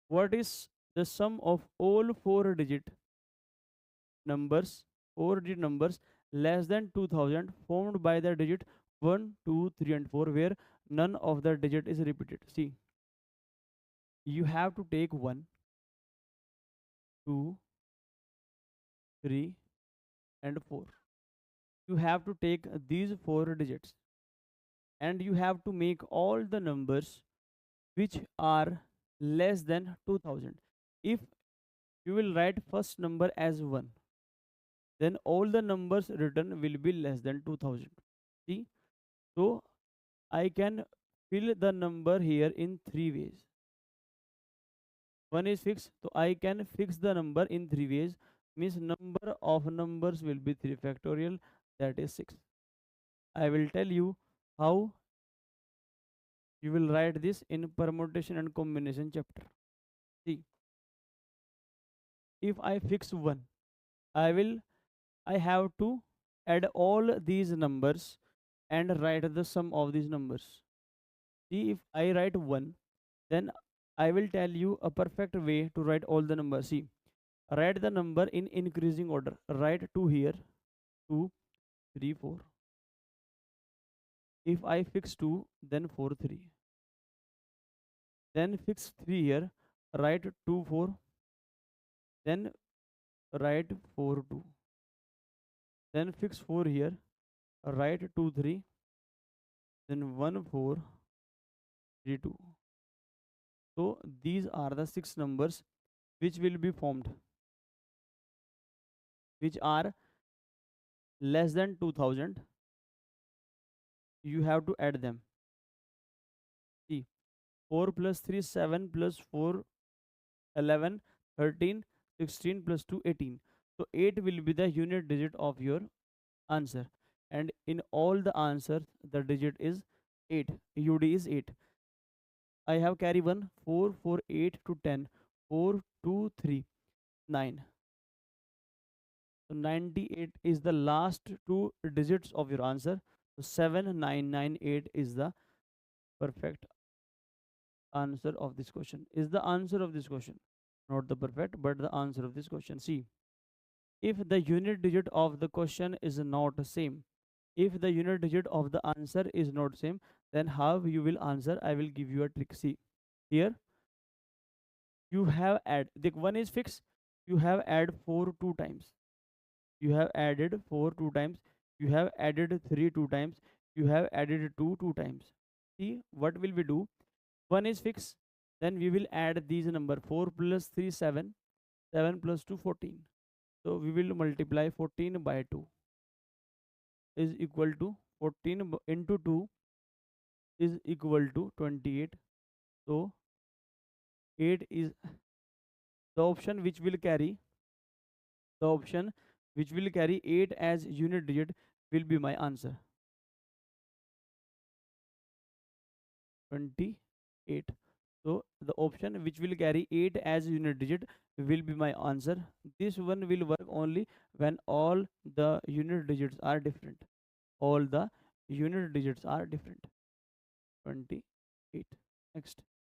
What is the sum of all four digit numbers less than 2000 formed by the digit 1, 2, 3, and 4, where none of the digit is repeated? See, you have to take 1, 2, 3, and 4. You have to take these four digits and you have to make all the numbers which are less than 2000. If you will write first number as 1, then all the numbers written will be less than 2000. See, so I can fill the number here in three ways. One is fixed, so I can fix the number in three ways. Means number of numbers will be 3 factorial, that is 6. I will tell you how you will write this in permutation and combination chapter. See, if I fix 1, I have to add all these numbers and write the sum of these numbers. See, if I write 1, then I will tell you a perfect way to write all the numbers. See, write the number in increasing order. Write 2 here, 2, 3, 4. If I fix 2, then 4, 3. Then fix 3 here, write 2, 4. Then write 4, 2. Then fix 4 here, write 2, 3. Then 1, 4, 3, 2. So these are the 6 numbers which will be formed, which are less than 2000. You have to add them. See, 4 plus 3, 7 plus 4, 11, 13, 16 plus 2, 18. So 8 will be the unit digit of your answer. And in all the answers, the digit is 8. UD is 8. I have carry 1, 4, 4, 8 to 10, 4, 2, 3, 9. So 98 is the last two digits of your answer. So 7998 is the perfect answer of this question. Is the answer of this question. Not the perfect, but the answer of this question. See, if the unit digit of the question is not the same, if the unit digit of the answer is not same, then how you will answer? I will give you a trick. See, here you have add, the one is fixed, you have add 4 2 times, you have added 4 2 times, you have added 3 2 times, you have added 2 2 times. See, what will we do? One is fixed, then we will add these number. 4 plus 3, 7, 7 plus 2, 14. So we will multiply 14 by 2 is equal to 14 into 2 is equal to 28. So 8 is the option which will carry, the option which will carry 8 as unit digit will be my answer. 28. So the option which will carry 8 as unit digit will be my answer. This one will work only when all the unit digits are different. All the unit digits are different. 28. Next.